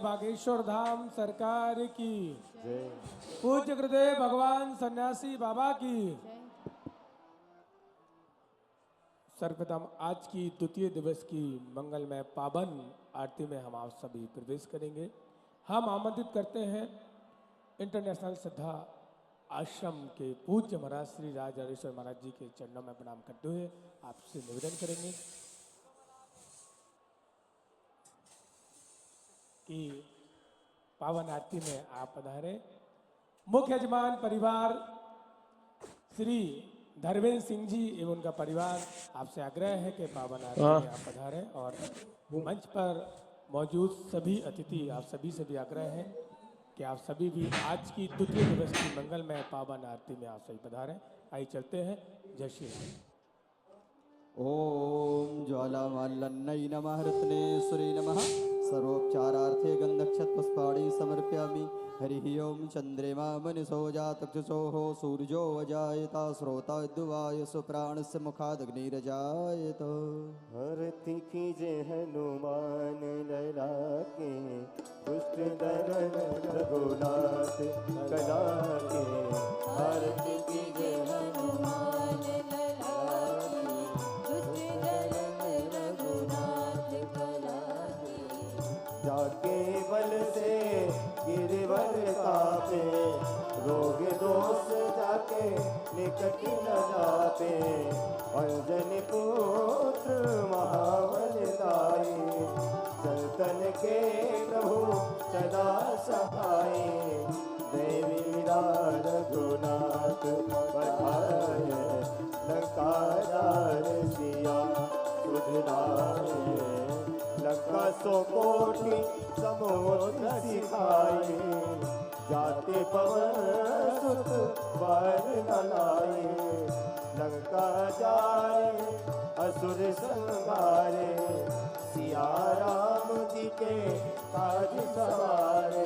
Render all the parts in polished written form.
बागेश्वर धाम सरकार की, पूज्य गुरुदेव भगवान सन्यासी बाबा की। सर्वप्रथम आज की द्वितीय दिवस की मंगलमय पावन आरती में हम आप सभी प्रवेश करेंगे। हम आमंत्रित करते हैं इंटरनेशनल श्रद्धा आश्रम के पूज्य महाराज श्री राजेश्वर महाराज जी के चरणों में प्रणाम करते हुए आपसे निवेदन करेंगे कि पावन आरती में आप पधारें। मुख्य यजमान परिवार श्री धर्मेंद्र सिंह जी एवं उनका परिवार आपसे आग्रह है कि पावन आरती में आप पधारें और मंच पर मौजूद सभी अतिथि आप सभी से भी आग्रह है कि आप सभी भी आज की द्वितीय दिवस की मंगलमय पावन आरती में आप सभी पधारें। आइए चलते हैं। जय श्री राम। ओम ज्वालामाल्लन्नै नमः रत्नेश्वरी नमः सर्वोपचारार्थे गन्धक्षतपुष्पाणि समर्पयामि। हरिः ओम चंद्रमा मनसो जातक्षुषोः सूर्यो अजायता श्रोता दुवायुषु प्राणस्य मुखादग्निरजायत। आरती कीजे हनुमान लला के दुष्ट दलन रघुनाथ कला के। आरती कीजे हनुमान लला के दुष्ट दलन रघुनाथ कला के। जाके बल से गिरवर तापे रोग दोष जाके निकट न जापे। अंजन पुत्र महाबल दाई संतन के प्रभु सदा सहाय। देवी विराज रघुनाथ बढ़ाए लंकादार सिया सुधराए। लंका सो कोटि समुद्र सिखाए जाते पवन सुत वर न लाए। लंका जाए असुर संहारे सिया राम जी के काज सवारे।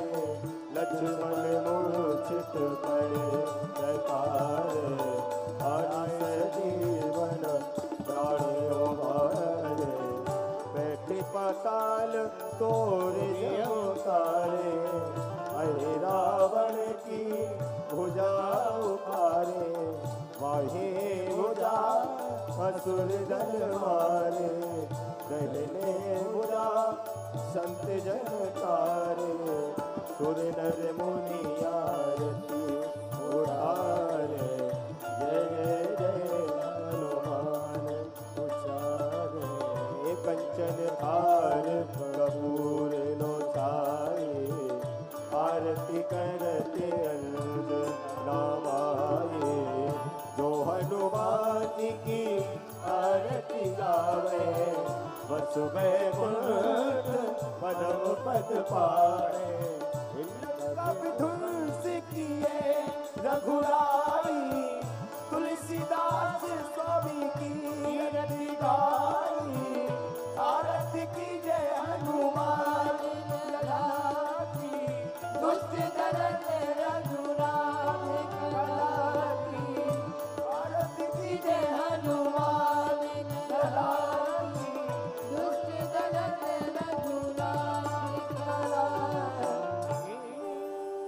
लक्ष्मण मूर्छित पड़े प्रकारे हनुमत जीवन प्राणियों मारे। बैठे पाताल तोरे अवतारे अरे रावण की भुजा उखारे। वाहे भुजा असुर दल मारे दलने बुरा संत जन तारे। सुर नर मुनि आरती उठारे जय जय हनुमान उचारे। कंचन हार कपूर लोचाए आरती करते अंज नामाए। जो हनुमान की आरती गावे वसुबै कुंठ पदम पद पाए। धुंस किए रघुराई तुलसीदास स्वामी की रति गाई। आरती की जय हनुमान लला की दुष्ट दलन रघुनाथ कला की। आरती की जय हनुमान लला की दुष्ट दलन रघुनाथ कला की।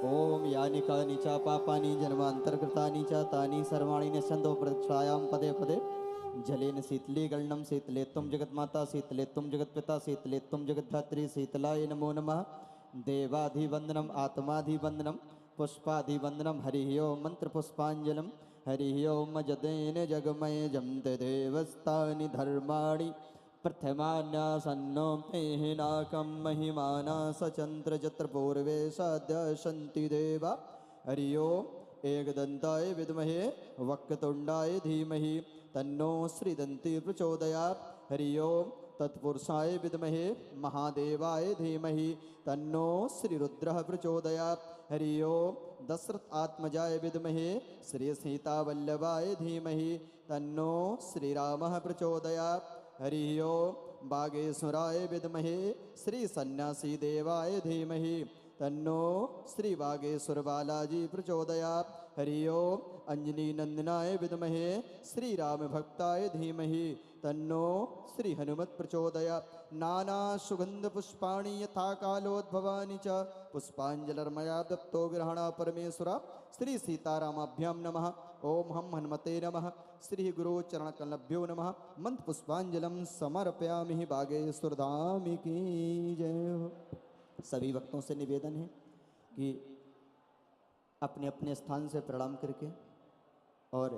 ओम यानि कानि च पापानि जन्मान्तरकृतानि च तानि सर्वाणि नश्यन्तो प्रदक्षायां पदे पदे। जलेन शीतले गलनं शीतले त्वं जगन्माता शीतले त्वं जगत्पिता शीतले त्वं जगद्धात्री शीतलाय नमो नमः। देवाधिवन्दनम् आत्माधिवन्दनं पुष्पाधिवन्दनं। हरिः ओम मन्त्रपुष्पाञ्जलं। हरिः ओम जदेन जगमय जमते देवस्तानि धर्माणि प्रथमान्यासन्नो मेहिनाकं महिमाना सचन्द्र जत्र पूर्वे सद्य सन्ति देवा। हरिः ओम एकदन्ताय विद्महे वक्रतुण्डाय धीमहि तन्नो श्रीदन्ती प्रचोदयात्। हरिः ओम तत्पुरुषाय विद्महे महादेवाय धीमहि तन्नो श्रीरुद्रः प्रचोदयात्। हरिः ओम दशरथ आत्मजाय विद्महे श्री सीतावल्लभाय धीमहि तन्नो श्रीरामः प्रचोदयात्। हरिः ओम बागेश्वराय विद्महे श्री सन्यासी देवाय धीमहि तन्नो श्री बागेश्वर बालाजी प्रचोदयात्। हरिः ओम अंजनी नंदनाय विद्महे श्री राम भक्ताय धीमहि तन्नो श्री हनुमत प्रचोदयात्। नाना सुगंध पुष्पाणि यथा कालोद्भवानि च पुष्पांजलिर्मया दत्तो ग्रहण परमेश्वर। श्री सीतारामाभ्यां नमः। ओम हम हनुमते नमः। श्री गुरु चरण कलभ्यो नमः। मंत्र पुष्पांजलम समर्पयामि। बागेश्वर धाम की जय हो। सभी भक्तों से निवेदन है कि अपने अपने स्थान से प्रणाम करके, और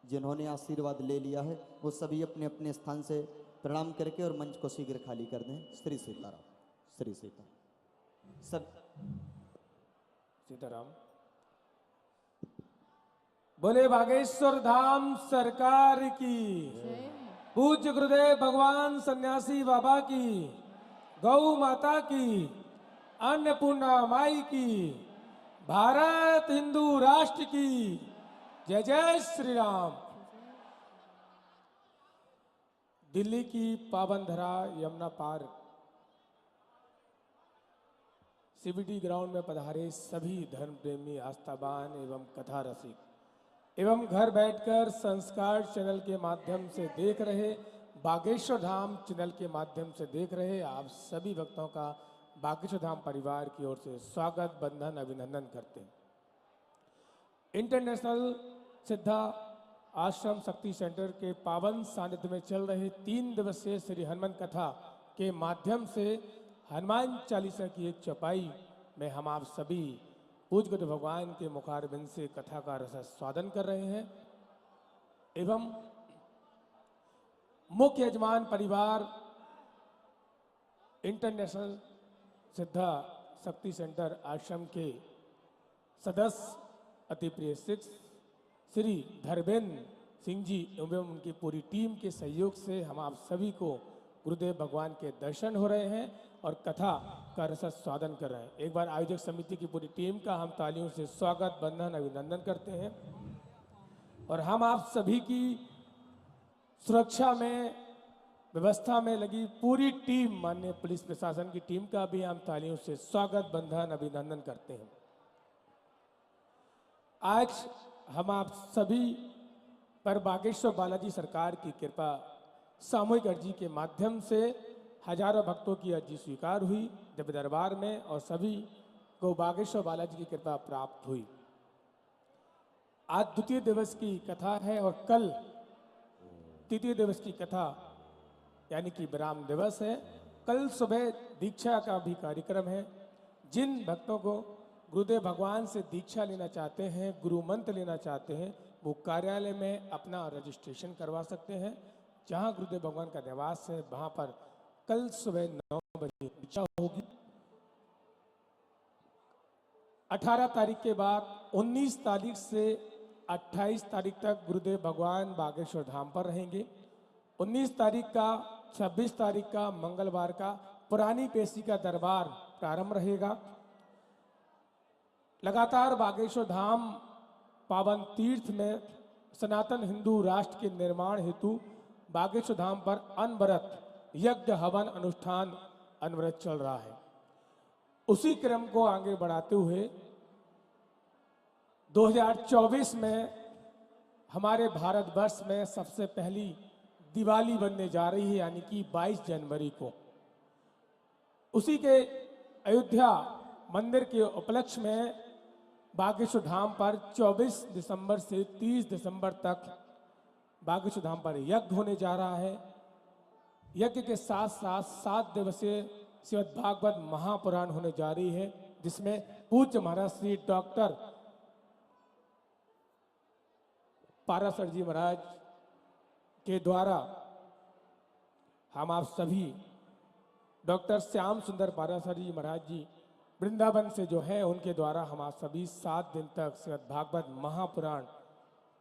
जिन्होंने आशीर्वाद ले लिया है वो सभी अपने अपने स्थान से प्रणाम करके और मंच को शीघ्र खाली कर दें। श्री सीताराम। श्री सीताराम। सब सीताराम। बोले बागेश्वर धाम सरकार की, पूज्य गुरुदेव भगवान सन्यासी बाबा की, गौ माता की, अन्नपूर्णा माई की, भारत हिंदू राष्ट्र की जय जय श्री राम। दिल्ली की पावन धरा यमुना पार सीबीडी ग्राउंड में पधारे सभी धर्म प्रेमी, आस्थावान एवं कथा रसिक एवं घर बैठकर संस्कार चैनल के माध्यम से देख रहे, बागेश्वर धाम चैनल के माध्यम से देख रहे आप सभी भक्तों का बागेश्वर धाम परिवार की ओर से स्वागत, बंधन, अभिनंदन करते हैं। इंटरनेशनल सिद्धा आश्रम शक्ति सेंटर के पावन सानिध्य में चल रहे 3 दिवसीय श्री हनुमान कथा के माध्यम से हनुमान चालीसा की एक चौपाई में हम आप सभी पूज्य गुरु भगवान के मुखारबिंद से कथा का रस स्वादन कर रहे हैं एवं मुख्य यजमान परिवार इंटरनेशनल सिद्धा शक्ति सेंटर आश्रम के सदस्य अति प्रिय शिष्य श्री धर्मेंद्र सिंह जी एवं उनकी पूरी टीम के सहयोग से हम आप सभी को गुरुदेव भगवान के दर्शन हो रहे हैं और कथा का रस स्वादन कर रहे हैं। एक बार आयोजक समिति की पूरी टीम का हम तालियों से स्वागत, बंधन, अभिनंदन करते हैं और हम आप सभी की सुरक्षा में, व्यवस्था में लगी पूरी टीम, माननीय पुलिस प्रशासन की टीम का भी हम तालियों से स्वागत, बंधन, अभिनंदन करते हैं। आज हम आप सभी पर बागेश्वर बालाजी सरकार की कृपा सामूहिक अर्जी के माध्यम से हजारों भक्तों की अर्जी स्वीकार हुई देव दरबार में और सभी को बागेश्वर बालाजी की कृपा प्राप्त हुई। आज द्वितीय दिवस की कथा है और कल तृतीय दिवस की कथा यानी कि विराम दिवस है। कल सुबह दीक्षा का भी कार्यक्रम है। जिन भक्तों को गुरुदेव भगवान से दीक्षा लेना चाहते हैं, गुरु मंत्र लेना चाहते हैं, वो कार्यालय में अपना रजिस्ट्रेशन करवा सकते हैं। जहां गुरुदेव भगवान का निवास है वहां पर कल सुबह 9 बजे दीक्षा होगी। 18 तारीख के बाद 19 तारीख से 28 तारीख तक गुरुदेव भगवान बागेश्वर धाम पर रहेंगे। 19 तारीख का, 26 तारीख का मंगलवार का पुरानी पेशी का दरबार प्रारंभ रहेगा। लगातार बागेश्वर धाम पावन तीर्थ में सनातन हिंदू राष्ट्र के निर्माण हेतु बागेश्वर धाम पर अनवरत यज्ञ हवन अनुष्ठान अनवरत चल रहा है। उसी क्रम को आगे बढ़ाते हुए 2024 में हमारे भारतवर्ष में सबसे पहली दिवाली बनने जा रही है, यानी कि 22 जनवरी को। उसी के अयोध्या मंदिर के उपलक्ष्य में बागेश्वर धाम पर 24 दिसंबर से 30 दिसंबर तक बागेश्वर धाम पर यज्ञ होने जा रहा है। यज्ञ के साथ साथ 7 दिवसीय श्रीमद् भागवत महापुराण होने जा रही है, जिसमें पूज्य महाराज श्री डॉक्टर पाराशर जी महाराज के द्वारा हम आप सभी डॉक्टर श्याम सुंदर पाराशर जी महाराज जी वृंदावन से जो है उनके द्वारा हम आप सभी 7 दिन तक श्रीमद् भागवत महापुराण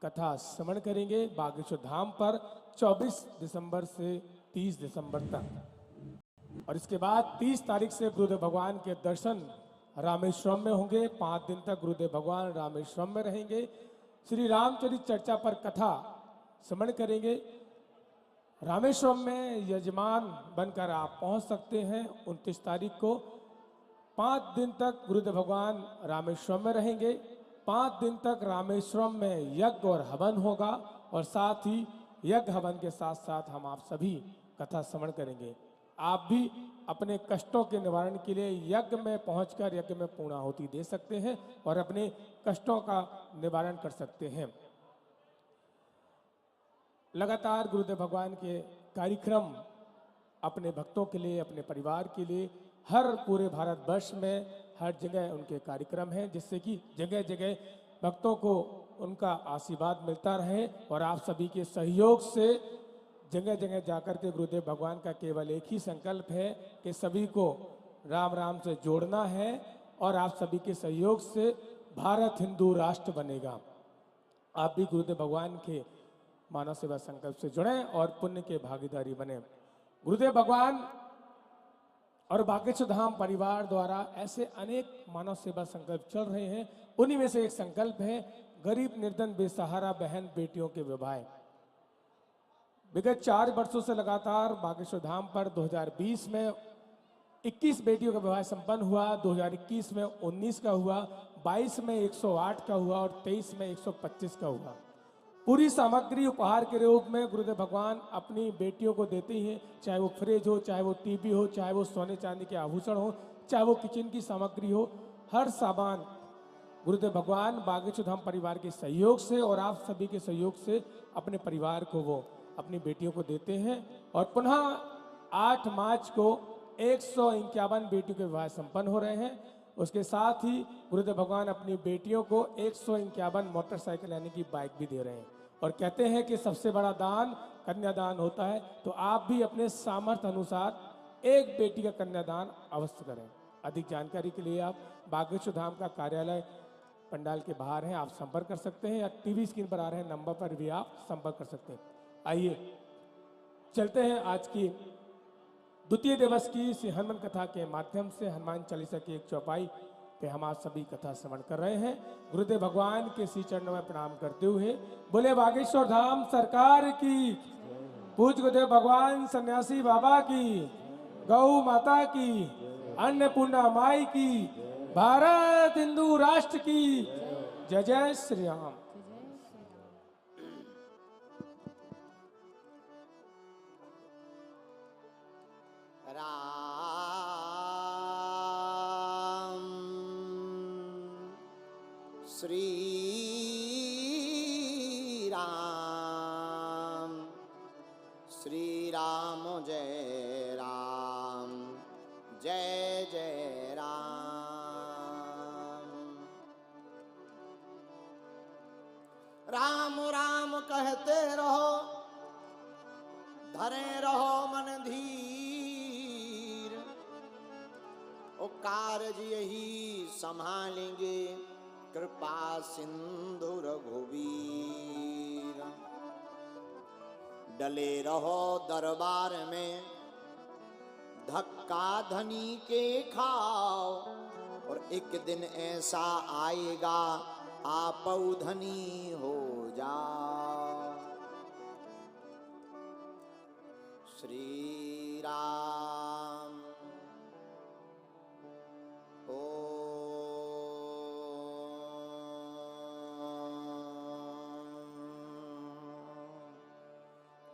कथा श्रवण करेंगे बागेश्वर धाम पर 24 दिसंबर से 30 दिसंबर तक। और इसके बाद 30 तारीख से गुरुदेव भगवान के दर्शन रामेश्वरम में होंगे। 5 दिन तक गुरुदेव भगवान रामेश्वरम में रहेंगे। श्री रामचरित चर्चा पर कथा श्रवण करेंगे। रामेश्वरम में यजमान बनकर आप पहुंच सकते हैं 29 तारीख को। 5 दिन तक गुरुदेव भगवान रामेश्वरम में रहेंगे। 5 दिन तक रामेश्वरम में यज्ञ और हवन होगा और साथ ही यज्ञ हवन के साथ साथ हम आप सभी कथा श्रवण करेंगे। आप भी अपने कष्टों के निवारण के लिए यज्ञ में पहुंचकर यज्ञ में पूर्णाहुति दे सकते हैं और अपने कष्टों का निवारण कर सकते हैं। लगातार गुरुदेव भगवान के कार्यक्रम अपने भक्तों के लिए, अपने परिवार के लिए हर पूरे भारतवर्ष में हर जगह उनके कार्यक्रम हैं, जिससे कि जगह जगह भक्तों को उनका आशीर्वाद मिलता रहे। और आप सभी के सहयोग से जगह जगह जाकर के गुरुदेव भगवान का केवल एक ही संकल्प है कि सभी को राम राम से जोड़ना है और आप सभी के सहयोग से भारत हिंदू राष्ट्र बनेगा। आप भी गुरुदेव भगवान के मानव सेवा संकल्प से जुड़ें और पुण्य के भागीदारी बने। गुरुदेव भगवान और बागेश्वर धाम परिवार द्वारा ऐसे अनेक मानव सेवा संकल्प चल रहे हैं। उन्हीं में से एक संकल्प है गरीब निर्धन बेसहारा बहन बेटियों के विवाह। विगत 4 वर्षों से लगातार बागेश्वर धाम पर 2020 में 21 बेटियों का विवाह संपन्न हुआ, 2021 में 19 का हुआ, 22 में 108 का हुआ और 23 में 125 का हुआ। पूरी सामग्री उपहार के रूप में गुरुदेव भगवान अपनी बेटियों को देते हैं, चाहे वो फ्रिज हो, चाहे वो टीवी हो, चाहे वो सोने चांदी के आभूषण हो, चाहे वो किचन की सामग्री हो, हर सामान गुरुदेव भगवान बागेश्वर धाम परिवार के सहयोग से और आप सभी के सहयोग से अपने परिवार को वो अपनी बेटियों को देते हैं। और पुनः 8 मार्च को 151 बेटियों के विवाह संपन्न हो रहे हैं। उसके साथ ही गुरुदेव भगवान अपनी बेटियों को 151 मोटरसाइकिल यानी कि बाइक भी दे रहे हैं और कहते हैं कि सबसे बड़ा दान कन्यादान होता है। तो आप भी अपने सामर्थ्य अनुसार एक बेटी का कन्यादान अवश्य करें। अधिक जानकारी के लिए आप बागेश्वर धाम का कार्यालय पंडाल के बाहर है, आप संपर्क कर सकते हैं, या टीवी स्क्रीन पर आ रहे नंबर पर भी आप संपर्क कर सकते हैं। आइए चलते हैं आज की द्वितीय दिवस की श्री हनुमान कथा के माध्यम से। हनुमान चालीसा की एक चौपाई पे हम आज सभी कथा श्रवण कर रहे हैं। गुरुदेव भगवान के श्री चरणों में प्रणाम करते हुए बोले बागेश्वर धाम सरकार की, पूज्य गुरुदेव भगवान सन्यासी बाबा की, गौ माता की, अन्नपूर्णा माई की, भारत हिंदू राष्ट्र की जय जय श्री राम। श्री राम, श्री राम जय राम, जय जय राम। राम राम कहते रहो, धरे रहो मन धीर, ओ कारज यही संभालेंगे कृपा सिंधु रघुवीर। डले रहो दरबार में, धक्का धनी के खाओ, और एक दिन ऐसा आएगा आप धनी हो जाओ। श्री राम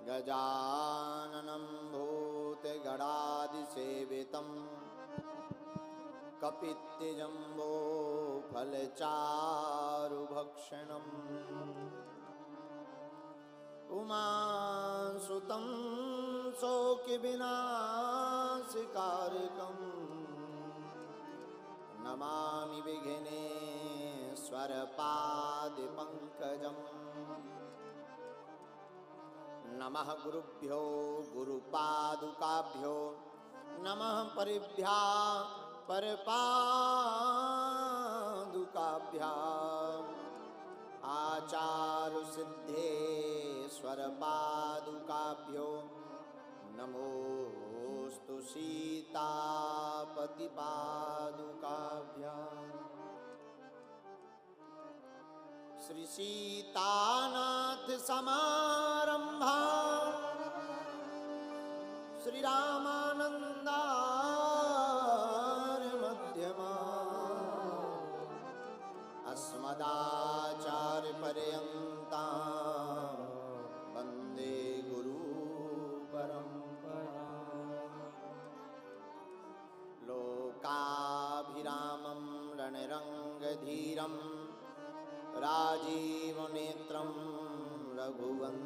गजाननं भूतगणादिसेवितं कपित्थजम्बो फलचारुभक्षणम् उमासुतं शोकविनाशकारकम् नमामि विघ्नेश्वरपादपङ्कजम्। नमः गुरुभ्यो गुरुपादुकाभ्यो, नमः परिभ्या परपादुकाभ्याम्। आचार्य सिद्धेश्वर पादुकाभ्यो नमोस्तु सीतापति पादुकाभ्याम्। श्री सीतानाथ समारंभा, श्री रामानंदार मध्यमा, अस्मदाचार्य पर्यंता वंदे गुरु परंपरा। धीरं राजीवनेत्रं रघुवंशनाथं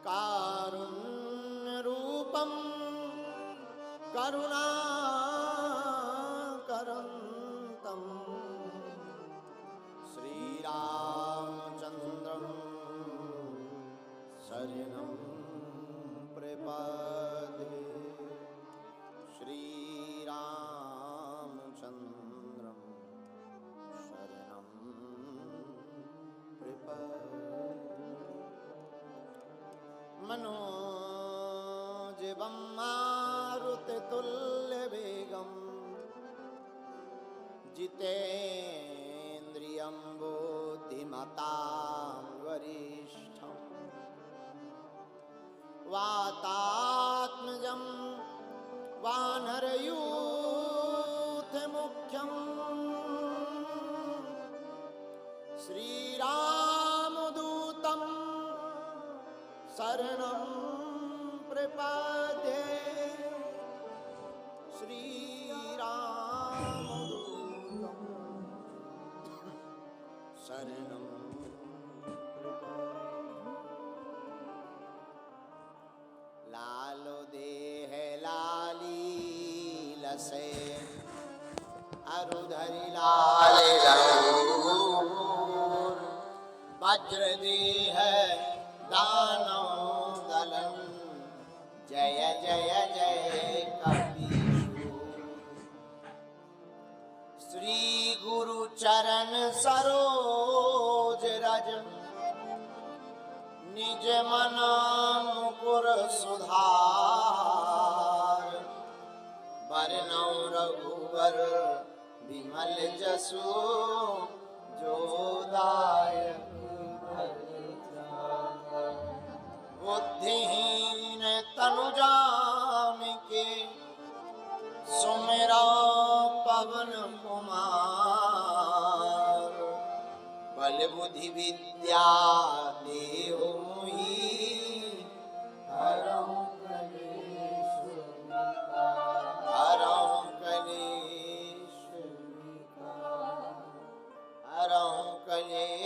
कारुण्यरूपं करुणाकरन्तं श्रीरामचन्द्रं शरणं प्रपद्ये श्रीरामचन्द्रं शरणं प्रपद्ये मनोजवं मारुततुल्यवेगं जितेन्द्रियं बुद्धिमतां वरिष्ठं वातात्मजं वानरयूथमुख्यं श्रीरामदूतं शरणं प्रपद्ये श्रीरामदूतं शरणं लालो देह लाली लसे अरुधरि लाल रघुर वज्र देह दानव दलन जय जय जय कपीशूर श्री गुरु चरण सरोज रज निज मन मुकुर सुधार बरनौ रघुवर विमल जसु जोदायक बुद्धिहीन तनु जामिके सुमिरा पवन कुमार बल बुद्धि विद्या देहु मोहि हरहु कलेश हरहु कलेश हरहु कलेश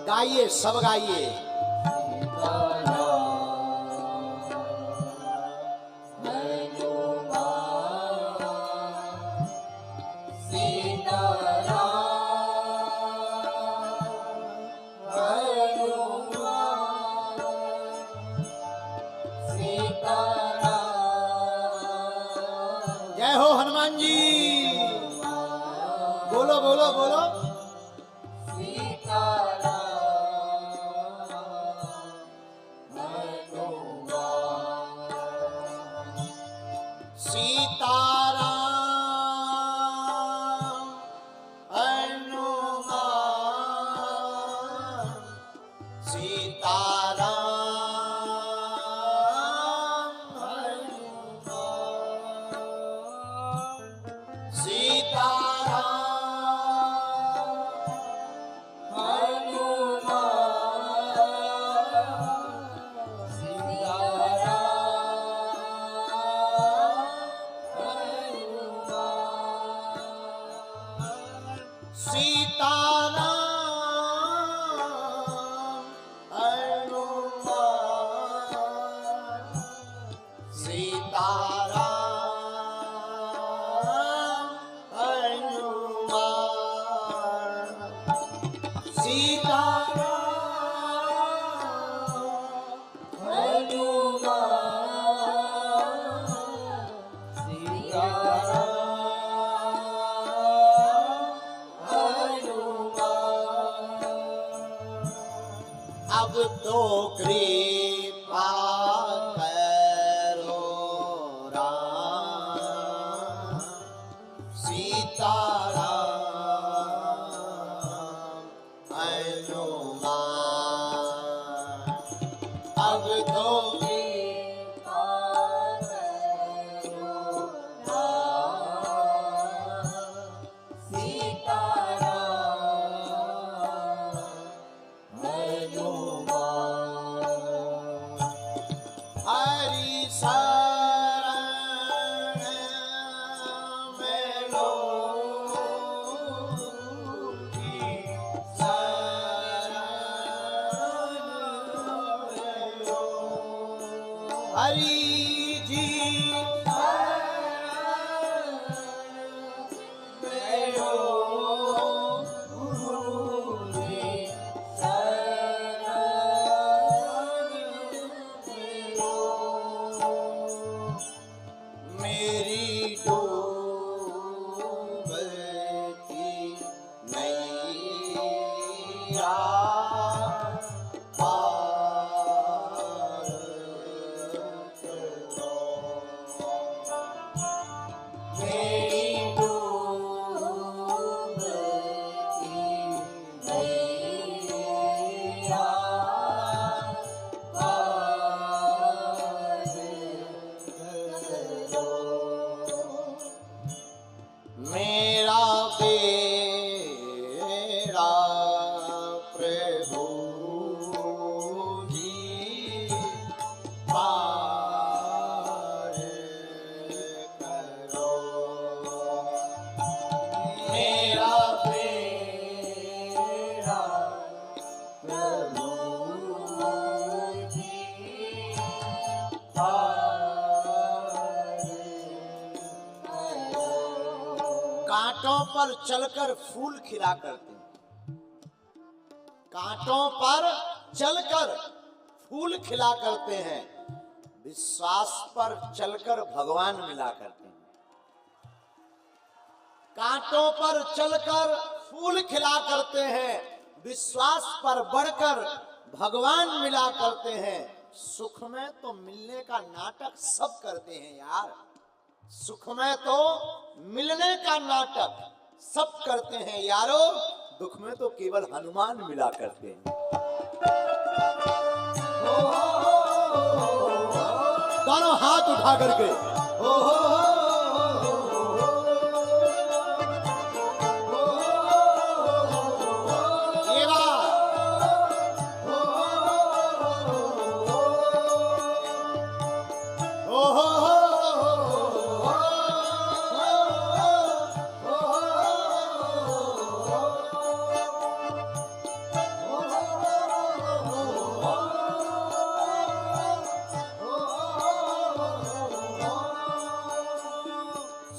गाइए, सब गाइए। जय हो हनुमान जी। बोलो बोलो बोलो। सीताराम हनुमान सीताराम हनुमान सीताराम सीताराम हनुमान सीताराम हनुमान सीताराम हनुमान अब तो कृपा करो राम सीताराम हनुमान अब तो कृपा करो राम सीताराम हरि शरण में लोगी शरण में लो हरि जी शरण में लो गुरु जी मेरी डूबती नैया पार करो मेरी डूबती नैया मेरा बेड़ा प्रभु जी पार करो मेरा बेड़ा प्रभु जी कांटों पर चलकर फूल खिला करते हैं कांटों पर चलकर फूल खिला करते हैं विश्वास पर चलकर भगवान मिला करते हैं कांटों पर चलकर फूल खिला करते हैं विश्वास पर बढ़कर भगवान मिला करते हैं सुख में तो मिलने का नाटक सब करते हैं यार सुख में तो मिलने का नाटक सब करते हैं यारो दुख में तो केवल हनुमान मिला करते हैं दोनों हाथ उठा करके ये बात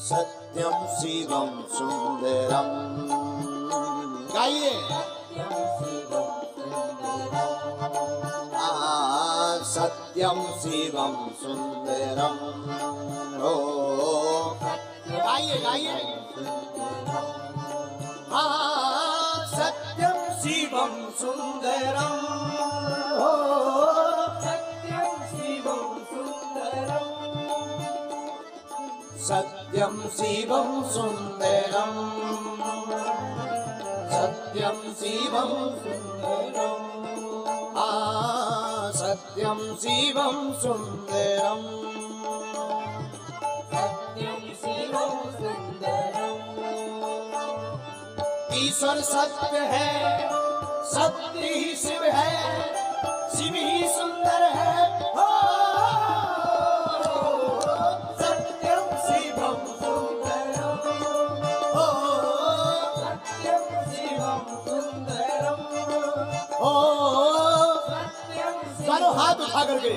सत्यम शिवम सुंदरम गाइए सत्यम शिवम सुंदरम हो गाइए गाइए सत्यम शिवम सुंदरम हो सत्यम शिवम सुंदरम सत्यम शिवम सुंदरम सत्यम शिवम सुंदरम सत्यम शिवम सुंदरम सत्यम शिवम सुंदरम ईश्वर सत्य है सत्य ही शिव है शिव ही सुंदर है हो सत्यम शिवम सुंदरम हो सत्यम के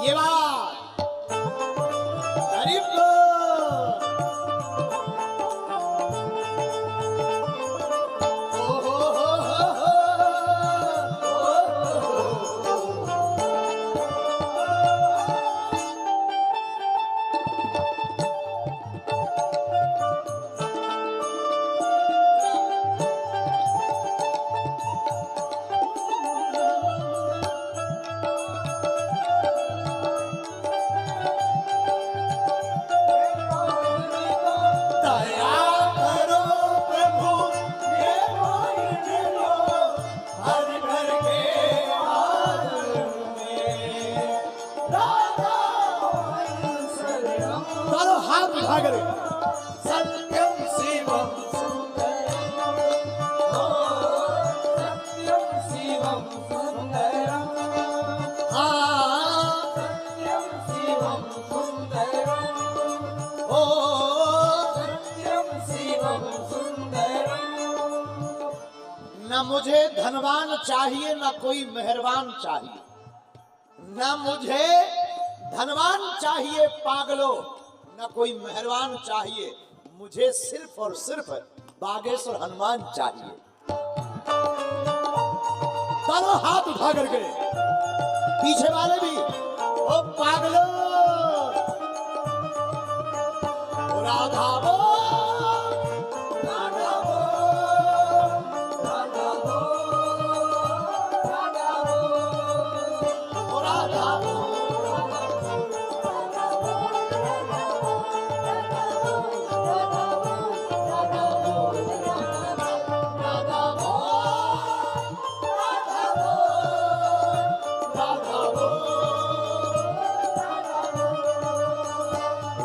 ये बात गरीब को सत्यम शिवम न मुझे धनवान चाहिए न कोई मेहरबान चाहिए, न मुझे धनवान चाहिए पागलों, न कोई मेहरबान चाहिए, मुझे सिर्फ और सिर्फ बागेश्वर हनुमान चाहिए। दोनों हाथ उठा करके पीछे वाले भी, ओ पागलों राधा वो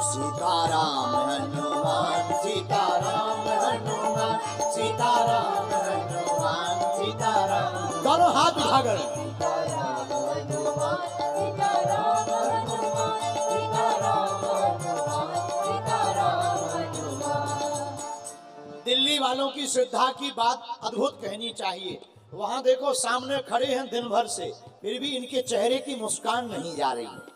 सीताराम हनुमान सीताराम हनुमान सीताराम हनुमान सीताराम। दोनों हाथ उठाकर दिल्ली वालों की श्रद्धा की बात अद्भुत कहनी चाहिए। वहां देखो सामने खड़े हैं दिन भर से, फिर भी इनके चेहरे की मुस्कान नहीं जा रही है।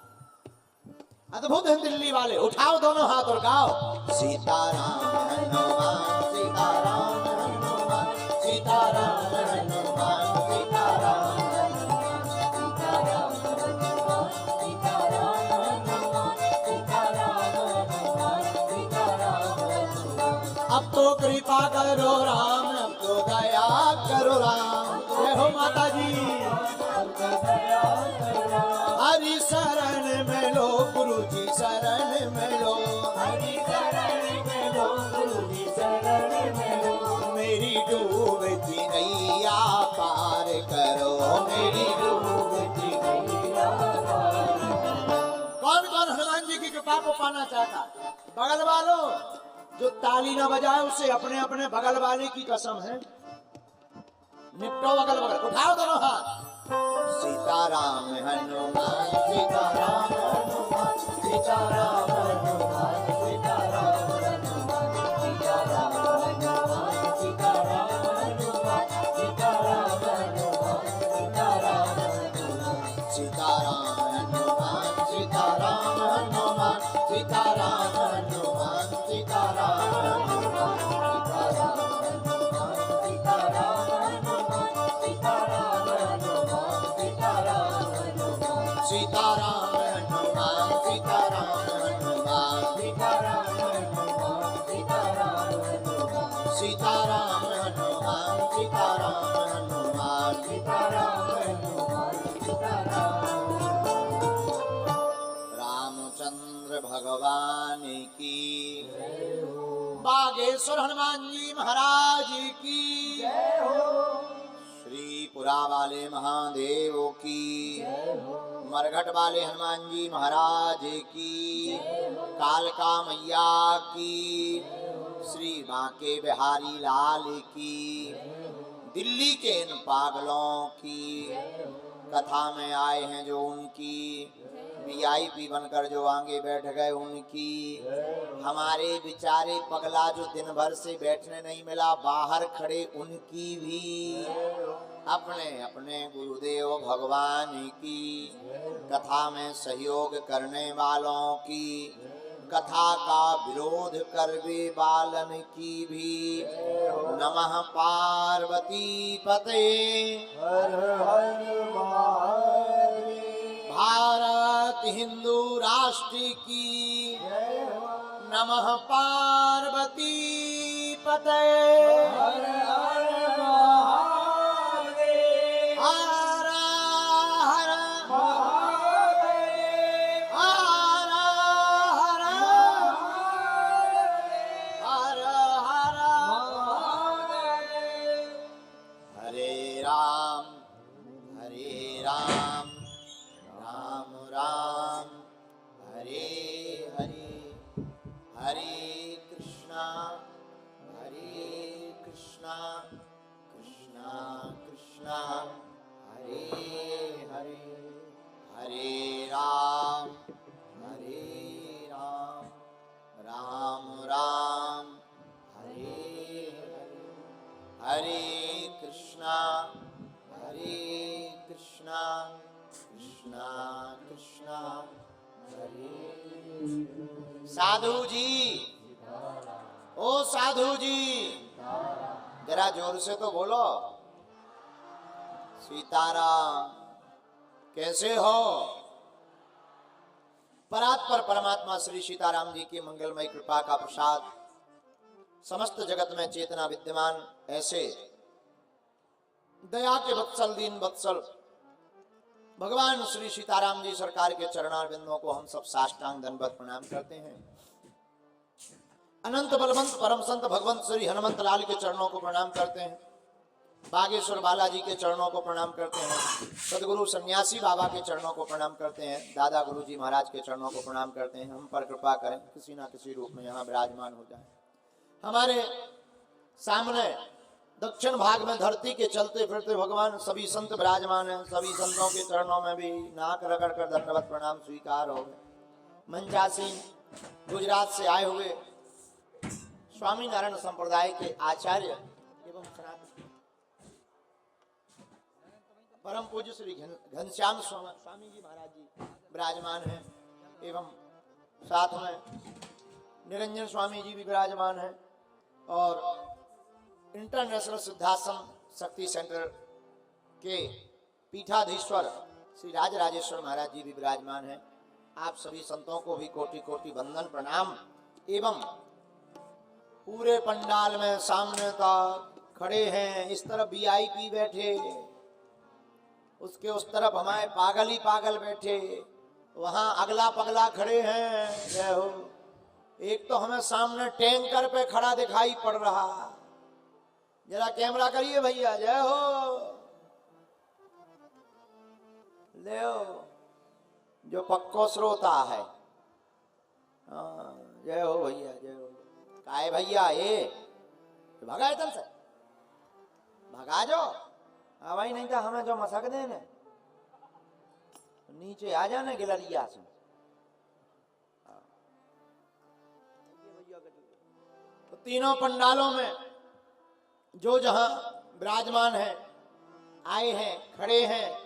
अद्भुत है दिल्ली वाले। उठाओ दोनों हाथ और गाओ सीताराम हनुमान सीताराम हनुमान सीताराम हनुमान सीताराम हनुमान सीताराम हनुमान सीताराम हनुमान सीताराम हनुमान सीताराम हनुमान। अब तो कृपा करो राम, अब तो दया करो राम। जय हो माता जी। हरि शरण में लो गुरु जी शरण में लो, हरि शरण में लो गुरु जी शरण में लो। मेरी डूबती नैया पार करो, मेरी डूबती नैया पार करो। कौन कौन हनुमान जी की कृपा को पाना चाहता? बगल वालों जो ताली ना बजाए उसे अपने अपने बगल वाले की कसम है। निपटो बगल बगल, उठाओ दोनों हाथ। सीताराम हनुमान सीताराम हनुमान सीताराम हनुमान सीताराम हनुमान सीताराम हनुमान सीताराम हनुमान सीताराम हनुमान सीताराम हनुमान सीताराम हनुमान सीताराम हनुमान सीताराम हनुमान सीताराम हनुमान सीताराम हनुमान सीताराम हनुमान सीताराम हनुमान सीताराम हनुमान सीताराम हनुमान सीताराम हनुमान सीताराम हनुमान सीताराम। रामचंद्र भगवान की बागेश्वर हनुमान जी महाराज की जय हो। श्रीपुरा वाले महादेव की, मरघट वाले हनुमान जी महाराज की, कालका मैया की, श्री बांके बिहारी लाल की, दिल्ली के इन पागलों की कथा में आए हैं जो उनकी, वीआईपी बनकर जो आगे बैठ गए उनकी, हमारे बेचारे पगला जो दिन भर से बैठने नहीं मिला बाहर खड़े उनकी भी, अपने अपने गुरुदेव भगवान की, कथा में सहयोग करने वालों की, कथा का विरोध करवे बालन की भी। नमः पार्वती पते हर हर महादेव। भारत हिंदू राष्ट्र की नमः पार्वती पते हर हर महादेव। हर हर महादेव। हर हर हर हर महादेव। हरे राम राम राम हरे हरे, हरे कृष्णा कृष्णा कृष्णा हरे हरे, हरे राम राम राम हरे हरे, हरे कृष्णा कृष्णा कृष्णा हरे। साधु जी, ओ साधु जी, जरा जोर से तो बोलो। सीताराम, कैसे हो? परात्पर परमात्मा श्री सीताराम जी की मंगलमय कृपा का प्रसाद समस्त जगत में चेतना विद्यमान ऐसे दया के वत्सल दीन वत्सल भगवान श्री सीताराम जी सरकार के चरणारविंदों को हम सब साष्टांग दंडवत प्रणाम करते हैं। अनंत बलवंत परम संत भगवंत श्री हनुमंत लाल के चरणों को प्रणाम करते हैं। बागेश्वर बालाजी के चरणों को प्रणाम करते हैं। सदगुरु सन्यासी बाबा के चरणों को प्रणाम करते हैं। दादा गुरुजी महाराज के चरणों को प्रणाम करते हैं। हम पर कृपा करें, किसी ना किसी रूप में यहाँ विराजमान हो जाए। हमारे सामने दक्षिण भाग में धरती के चलते फिरते भगवान सभी संत विराजमान हैं। सभी संतों के चरणों में भी नाक रगड़ कर दंडवत प्रणाम स्वीकार हो गए। मंजासीन गुजरात से आए हुए स्वामी नारायण संप्रदाय के आचार्य एवं परम पूज्य श्री घनश्याम स्वामी जी महाराज जी विराजमान हैं एवं साथ में निरंजन स्वामी जी भी विराजमान हैं और इंटरनेशनल सिद्धाश्रम शक्ति सेंटर के पीठाधीश्वर श्री राजराजेश्वर महाराज जी भी विराजमान हैं। आप सभी संतों को भी कोटि कोटि वंदन प्रणाम एवं पूरे पंडाल में सामने तक खड़े हैं। इस तरफ वीआईपी बैठे, उसके उस तरफ हमारे पागल ही पागल बैठे, वहां अगला पगला खड़े हैं। जय हो। एक तो हमें सामने टैंकर पे खड़ा दिखाई पड़ रहा, जरा कैमरा करिए भैया। जय हो। ले जो पक्को श्रोता है, जय हो भैया, जय हो। काय भैया ये भगा है, तल से भगा जो। हाँ भाई, नहीं तो हमें जो मसक देने नीचे आ जाने गिलरिया से। तो तीनों पंडालों में जो जहां विराजमान है, आए हैं, खड़े हैं,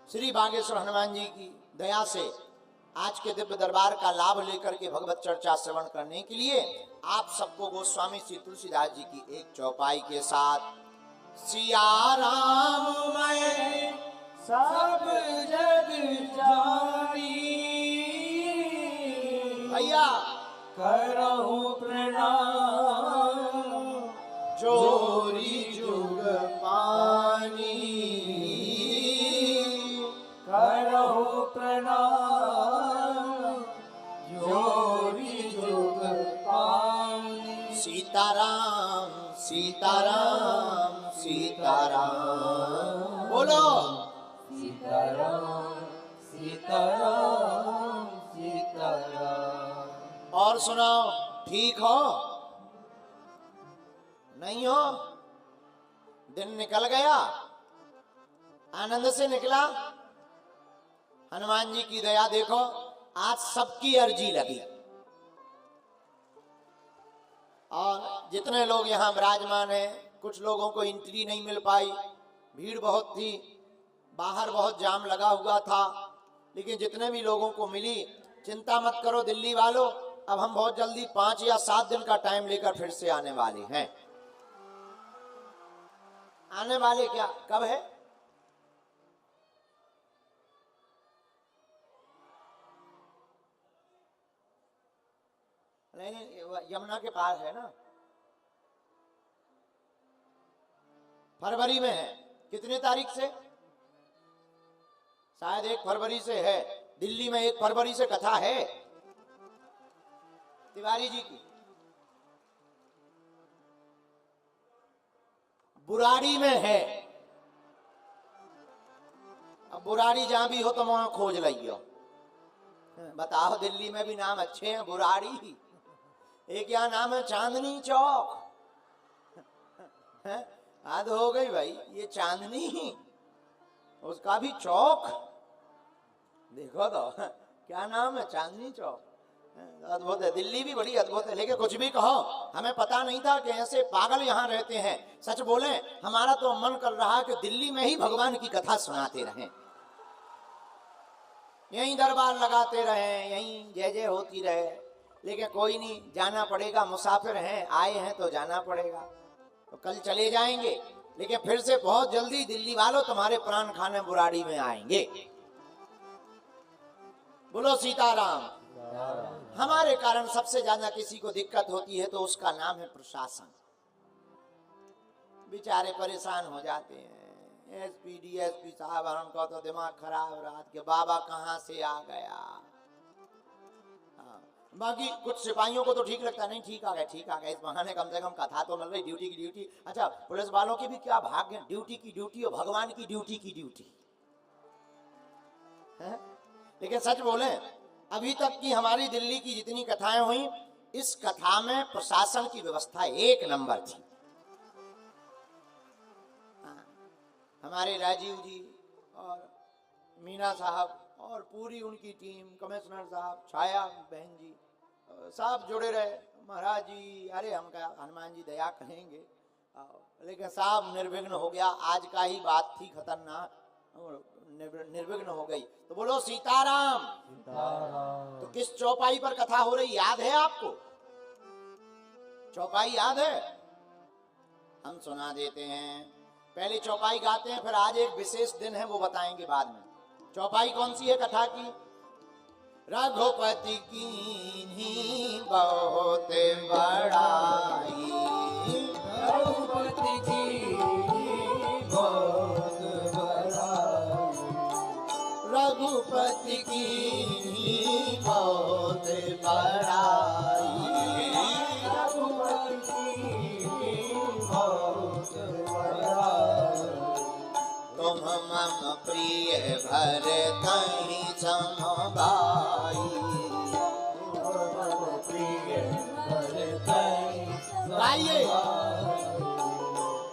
श्री बागेश्वर हनुमान जी की दया से आज के दिव्य दरबार का लाभ लेकर के भगवत चर्चा श्रवण करने के लिए आप सबको गोस्वामी श्री तुलसीदास जी की एक चौपाई के साथ सिया राम मैं सब जग जानी, भैया करहूं प्रणाम जोरी जुग पानी, करहूं प्रणाम जोरी जुग पानी। सीताराम सीताराम सीताराम बोलो। सीताराम सीताराम सीताराम। और सुनाओ, ठीक हो? नहीं हो? दिन निकल गया, आनंद से निकला? हनुमान जी की दया देखो, आज सबकी अर्जी लगी और जितने लोग यहाँ विराजमान हैं, कुछ लोगों को एंट्री नहीं मिल पाई, भीड़ बहुत थी, बाहर बहुत जाम लगा हुआ था, लेकिन जितने भी लोगों को मिली, चिंता मत करो दिल्ली वालों, अब हम बहुत जल्दी 5 या 7 दिन का टाइम लेकर फिर से आने वाले हैं। आने वाले क्या, कब है? नहीं, यमुना के पार है ना, फरवरी में है। कितने तारीख से? शायद 1 फरवरी से है। दिल्ली में 1 फरवरी से कथा है तिवारी जी की। बुराड़ी में है। अब बुराड़ी जहां भी हो तो वहां खोज लियो। बताओ, दिल्ली में भी नाम अच्छे हैं, बुराड़ी। एक यहाँ नाम है चांदनी चौक। हद हो गई भाई, ये चांदनी, उसका भी चौक। देखो तो क्या नाम है, चांदनी चौक। अद्भुत है, दिल्ली भी बड़ी अद्भुत है। लेकिन कुछ भी कहो, हमें पता नहीं था कि ऐसे पागल यहाँ रहते हैं। सच बोले, हमारा तो मन कर रहा कि दिल्ली में ही भगवान की कथा सुनाते रहें, यहीं दरबार लगाते रहें, यहीं जय जय होती रहे। लेकिन कोई नहीं, जाना पड़ेगा, मुसाफिर हैं, आए हैं तो जाना पड़ेगा। तो कल चले जाएंगे, लेकिन फिर से बहुत जल्दी दिल्ली वालों तुम्हारे प्राण खाने बुराड़ी में आएंगे। बोलो सीताराम। हमारे कारण सबसे ज्यादा किसी को दिक्कत होती है तो उसका नाम है प्रशासन। बेचारे परेशान हो जाते हैं। एसपी डीएसपी साहब, उनका तो दिमाग खराब रात के, बाबा कहाँ से आ गया। बाकी कुछ सिपाहियों को तो ठीक लगता है, नहीं ठीक आ गया, ठीक आ गया, इस बहाने कम से कम कथा तो मिल रही, ड्यूटी की ड्यूटी। अच्छा, पुलिस वालों की भी क्या भाग्य, ड्यूटी की ड्यूटी और भगवान की ड्यूटी है। लेकिन सच बोले, अभी तक की हमारी दिल्ली की जितनी कथाएं हुई, इस कथा में प्रशासन की व्यवस्था 1 नंबर थी। हमारे राजीव जी और मीना साहब और पूरी उनकी टीम, कमिश्नर साहब, छाया बहन जी, सब जुड़े रहे। महाराज जी, अरे हम क्या, हनुमान जी दया कहेंगे, लेकिन साहब निर्विघ्न हो गया। आज का ही बात थी खतरनाक, निर्विघ्न हो गई। तो बोलो सीताराम। तो किस चौपाई पर कथा हो रही, याद है आपको? चौपाई याद है? हम सुना देते हैं। पहले चौपाई गाते हैं, फिर आज एक विशेष दिन है, वो बताएंगे बाद में। चौपाई कौन सी है कथा की? रघुपति की बहुत बड़ाई, रघुपति की बहुत बड़ाई, रघुपति की बहुत बड़ाई, रघुपति की बहुत बड़ाई। तुम मम प्रिय भरतहि सम भाई, मम प्रिय भरतहि गाइए।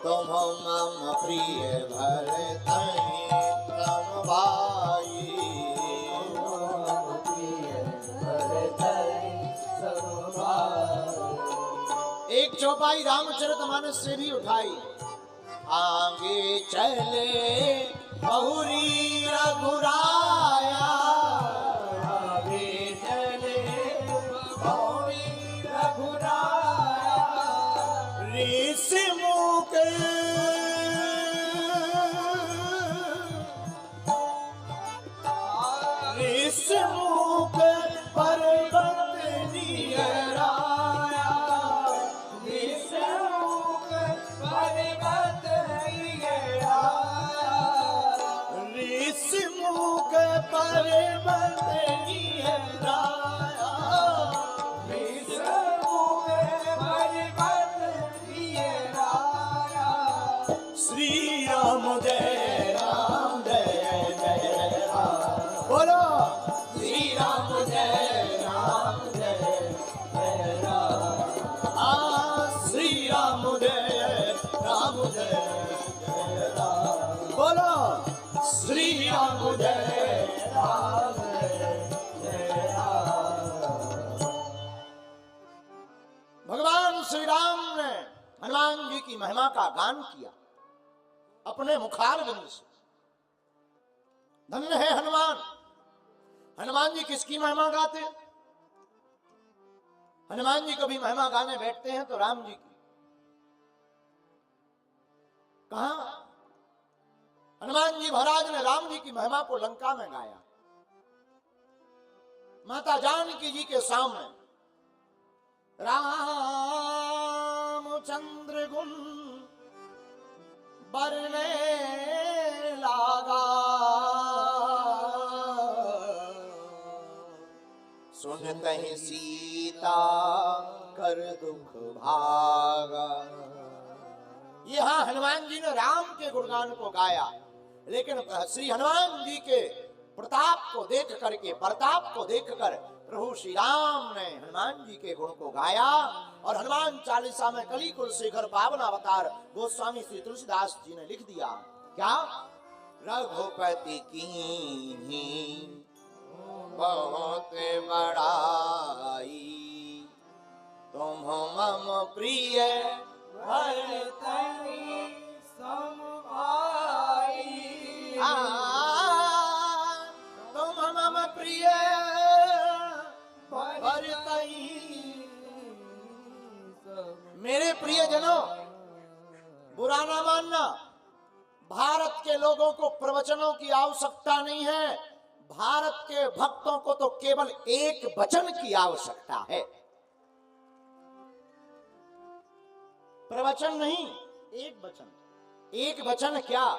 तुम मम प्रिय भरतहि सम भाई, मम प्रिय भरतहि सम भाई। एक चौपाई रामचरितमानस से भी उठाई। आगे चले बहुरी रघुराया, आगे चले बहुरी रघुराया, ऋष मुख ऋष मुख पर्वत निहराया, ऋष मुख पर्वत ऋषमुख पर्वत निहराया, ऋषमुख पर्वत निहराया। श्री राम जय राम, जय जय राम। बोलो श्री राम जय राम, जय जय राम। श्री राम जय राम, जय जय राम। बोलो श्री राम जय राम। हनुमान जी की महिमा का गान किया अपने मुखारविंद से। धन्य है हनुमान। हनुमान जी किसकी महिमा गाते हैं? हनुमान जी कभी महिमा गाने बैठते हैं तो राम जी की। कहा हनुमान जी महाराज ने राम जी की महिमा को लंका में गाया, माता जानकी जी के सामने। रामचंद्र गुण बरने लागा, सुनते ही सीता कर दुख भागा। यहाँ हनुमान जी ने राम के गुणगान को गाया, लेकिन श्री हनुमान जी के प्रताप को देख करके, प्रताप को देखकर प्रभु श्री राम ने हनुमान जी के गुण को गाया। और हनुमान चालीसा में कली कुल शेखर पावन अवतार गोस्वामी श्री तुलसीदास जी ने लिख दिया क्या? रघुपति की बहुत बड़ाई, तुम मम प्रिय भरतहि सम भाई। तुम मम प्रिय भरतहि। मेरे प्रियजनों, बुरा ना मानना, भारत के लोगों को प्रवचनों की आवश्यकता नहीं है। भारत के भक्तों को तो केवल एक वचन की आवश्यकता है। प्रवचन नहीं, एक वचन। एक वचन क्या?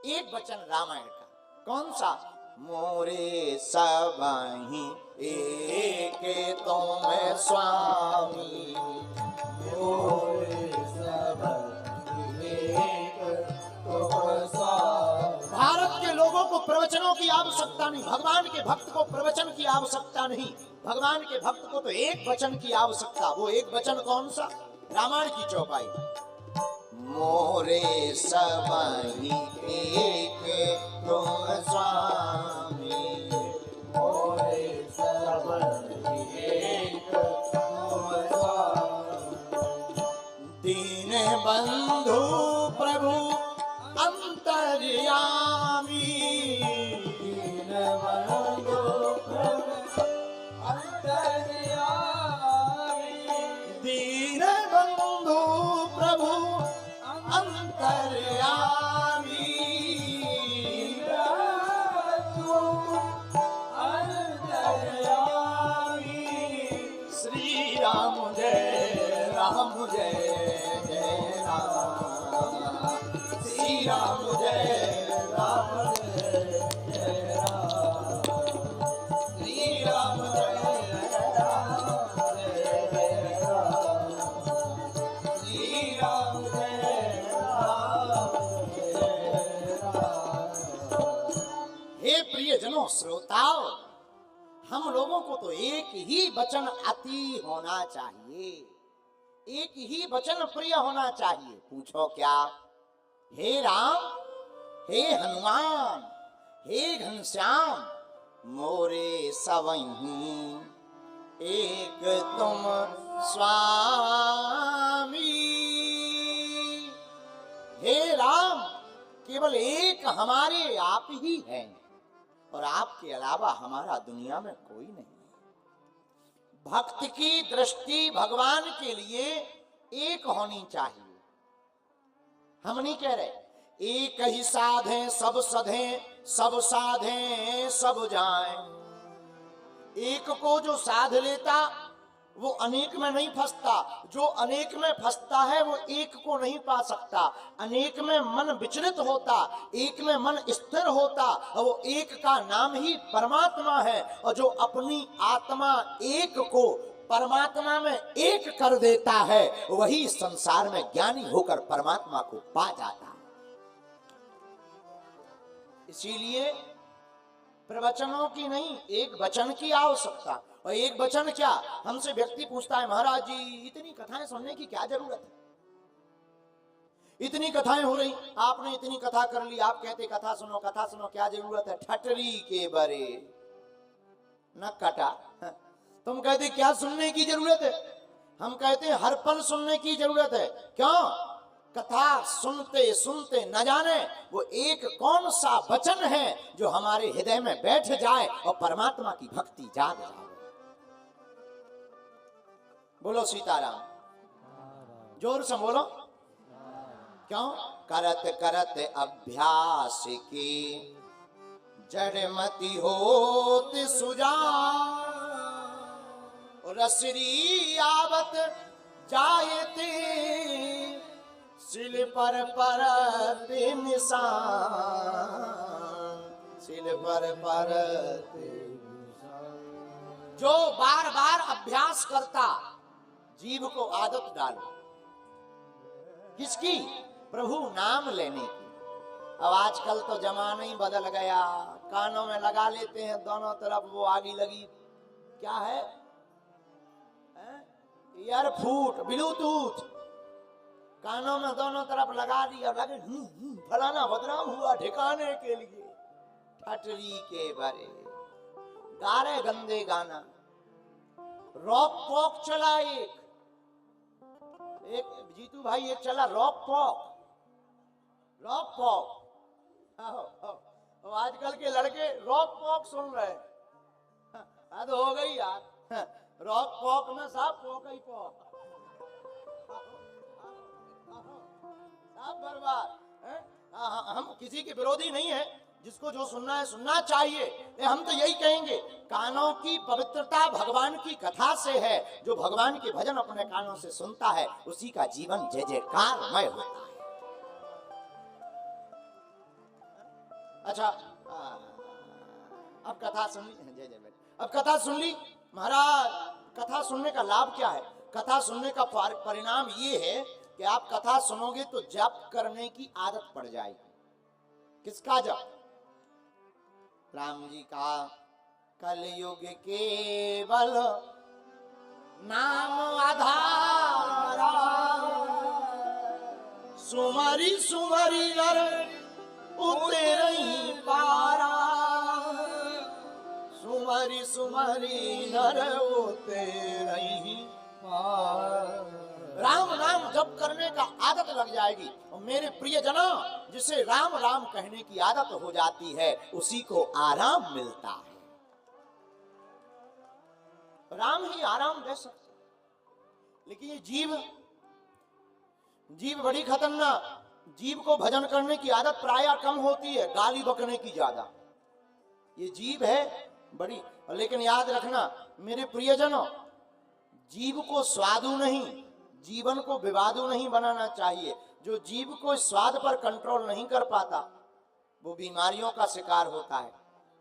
एक वचन रामायण का। कौन सा? मोरे सबहि एक तुम स्वामी, मोरे सबहि एक तुम स्वामी। भारत के लोगों को प्रवचनों की आवश्यकता नहीं, भगवान के भक्त को प्रवचन की आवश्यकता नहीं। भगवान के भक्त को तो एक वचन की आवश्यकता। वो एक वचन कौन सा? रामायण की चौपाई। मोरे सबहि एक तुम स्वामी, मोरे सबहि एक तुम स्वामी। दीन बंधु प्रभु अंतर्यामी, दीन बंधु प्रभु अंतर्यामी। दीन बंधु प्रभु अंतर्यामी, अंतर्यामी। श्री राम जय राम जय जय राम, श्री राम जय राम जय जय राम, श्री राम जय राम जय जय राम, श्री राम जय राम जय राम। हे प्रियजनों, श्रोताओ, हम लोगों को तो एक ही वचन अति होना चाहिए, एक ही वचन प्रिय होना चाहिए। पूछो क्या? हे राम, हे हनुमान, हे घनश्याम, मोरे सबहि एक तुम स्वामी। हे राम, केवल एक हमारे आप ही हैं और आपके अलावा हमारा दुनिया में कोई नहीं है। भक्त की दृष्टि भगवान के लिए एक होनी चाहिए। हम नहीं कह रहे एक ही साधे सब सधे, सब साधे सब जाए। एक को जो साध लेता वो अनेक में नहीं फंसता, जो अनेक में फंसता है वो एक को नहीं पा सकता। अनेक में मन विचलित होता, एक में मन स्थिर होता, और वो एक का नाम ही परमात्मा है। और जो अपनी आत्मा एक को परमात्मा में एक कर देता है, वही संसार में ज्ञानी होकर परमात्मा को पा जाता है। इसीलिए प्रवचनों की नहीं, एक वचन की आवश्यकता। और एक वचन क्या? हमसे व्यक्ति पूछता है, महाराज जी इतनी कथाएं सुनने की क्या जरूरत है? इतनी कथाएं हो रही, आपने इतनी कथा कर ली, आप कहते कथा सुनो क्या जरूरत है? ठटरी के बरे न कटा। तुम कहते क्या सुनने की जरूरत है? हम कहते हैं हर पल सुनने की जरूरत है। क्यों? कथा सुनते सुनते न जाने वो एक कौन सा वचन है जो हमारे हृदय में बैठ जाए और परमात्मा की भक्ति जाग जाए। बोलो सीताराम, जोर से बोलो। क्यों? करत करत अभ्यास की जड़मति होत सुजान, रसरी आवत जायते सिल पर परते निशान, सिल पर परते निशान। जो बार बार अभ्यास करता, जीव को आदत डालो किसकी? प्रभु नाम लेने की। अब आजकल तो जमाना ही बदल गया, कानों में लगा लेते हैं दोनों तरफ वो आगी लगी, क्या है? ईयरफूट, ब्लूटूथ, कानों में दोनों तरफ लगा दिया, लगे फलाना बदनाम हुआ ठिकाने के लिए, ठटरी के बारे गा रहे गंदे गाना। रॉक पॉक चला एक जीतू भाई, एक चला रॉक पॉक, रॉक पॉक। आजकल के लड़के रॉक पॉक सुन रहे हैं, हद हो गई यार। रॉक पॉक में साफ पॉक ही पॉक, साफ बर्बाद। हम किसी के विरोधी नहीं है, जिसको जो सुनना है सुनना चाहिए। हम तो यही कहेंगे, कानों की पवित्रता भगवान की कथा से है। जो भगवान के भजन अपने कानों से सुनता है उसी का जीवन जय जयकारमय होता है। अच्छा, अब कथा सुन ली, जय जय बेटे, अब कथा सुन ली महाराज। कथा सुनने का लाभ क्या है? कथा सुनने का परिणाम ये है कि आप कथा सुनोगे तो जप करने की आदत पड़ जाएगी। किसका जप? राम जी का। कलयुग केवल नाम आधारा, सुमरी सुमरी नर उतरई पारा, सुमरी सुमरी नर उतरई पारा। राम नाम जप करने का आदत लग जाएगी। और मेरे प्रियजनों, जिसे राम राम कहने की आदत हो जाती है उसी को आराम मिलता है। राम ही आराम दे सकते। लेकिन ये जीव बड़ी खतरनाक। जीव को भजन करने की आदत प्रायः कम होती है, गाली बकने की ज्यादा। ये जीव है बड़ी। लेकिन याद रखना मेरे प्रियजनों, जीव को स्वादु नहीं, जीवन को विवादु नहीं बनाना चाहिए। जो जीव को स्वाद पर कंट्रोल नहीं कर पाता वो बीमारियों का शिकार होता है,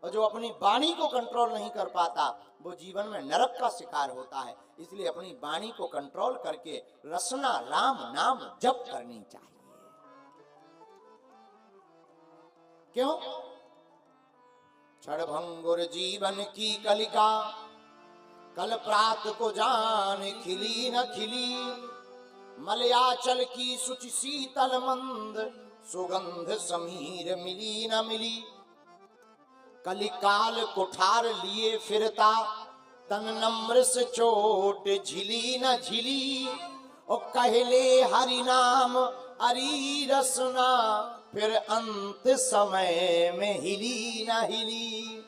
और जो अपनी वाणी को कंट्रोल नहीं कर पाता वो जीवन में नरक का शिकार होता है। इसलिए अपनी वाणी को कंट्रोल करके रसना राम नाम जप करनी चाहिए। क्यों? क्षणभंगुर जीवन की कलिका, कल प्रात को जान खिली न खिली, मलयाचल की शुचि शीतल मंद, सुगंध समीर मिली न मिली। कलिकाल कुठार लिए फिरता, तन नम्र से चोट झिली न झिली। और कहले हरि नाम अरी रसना, फिर अंत समय में हिली न हिली,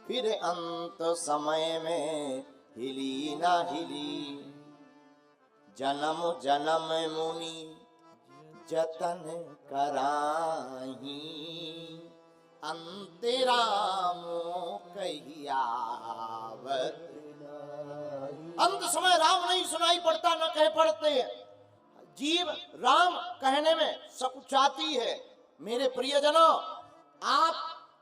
फिर अंत समय में हिली न हिली। जन्म जन्म मुनि जतन कराही, अंतराम कहियावत। अंत समय राम नहीं सुनाई पड़ता, न कह पड़ते। जीव राम कहने में सकुचाती है। मेरे प्रियजनों, आप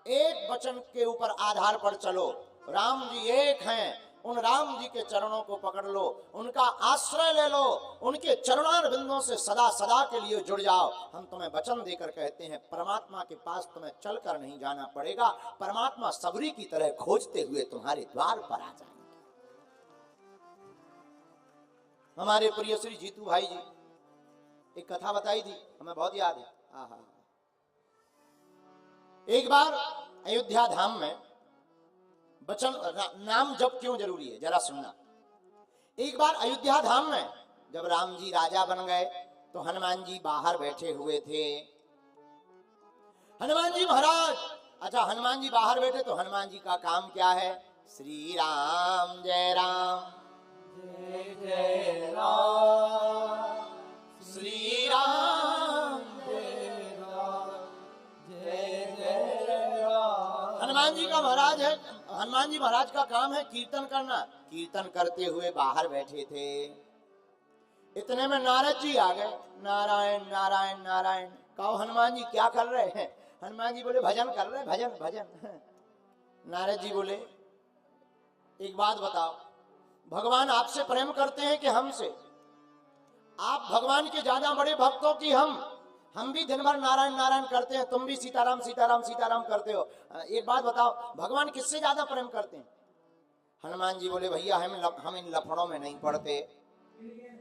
एक वचन के ऊपर आधार पर चलो। राम जी एक हैं, उन राम जी के चरणों को पकड़ लो, उनका आश्रय ले लो, उनके चरणार बिंदों से सदा सदा के लिए जुड़ जाओ। हम तुम्हें वचन देकर कहते हैं, परमात्मा के पास तुम्हें चलकर नहीं जाना पड़ेगा। परमात्मा सबरी की तरह खोजते हुए तुम्हारे द्वार पर आ जाएंगे। हमारे प्रिय श्री जीतू भाई जी एक कथा बताई थी, हमें बहुत याद है। एक बार अयोध्या धाम में वचन नाम जप क्यों जरूरी है जरा सुनना। एक बार अयोध्या धाम में जब राम जी राजा बन गए तो हनुमान जी बाहर बैठे हुए थे। हनुमान जी महाराज, अच्छा हनुमान जी बाहर बैठे तो हनुमान जी का काम क्या है? श्री राम जय राम जय जय राम, श्री राम जय राम जय जय राम। हनुमान जी का महाराज है, हनुमान जी महाराज का काम है कीर्तन करना। कीर्तन करते हुए बाहर बैठे थे। इतने में नारद जी आ गए। नारायण नारायण नारायण। कहो हनुमान जी क्या कर रहे हैं? हनुमान जी बोले भजन कर रहे हैं, भजन भजन। नारद जी बोले एक बात बताओ, भगवान आपसे प्रेम करते हैं कि हमसे? आप भगवान के ज्यादा बड़े भक्तों की हम भी दिन भर नारायण नारायण करते हैं, तुम भी सीताराम सीताराम सीताराम करते हो। एक बात बताओ, भगवान किससे ज्यादा प्रेम करते हैं? हनुमान जी बोले भैया हम इन लफड़ों में नहीं पड़ते,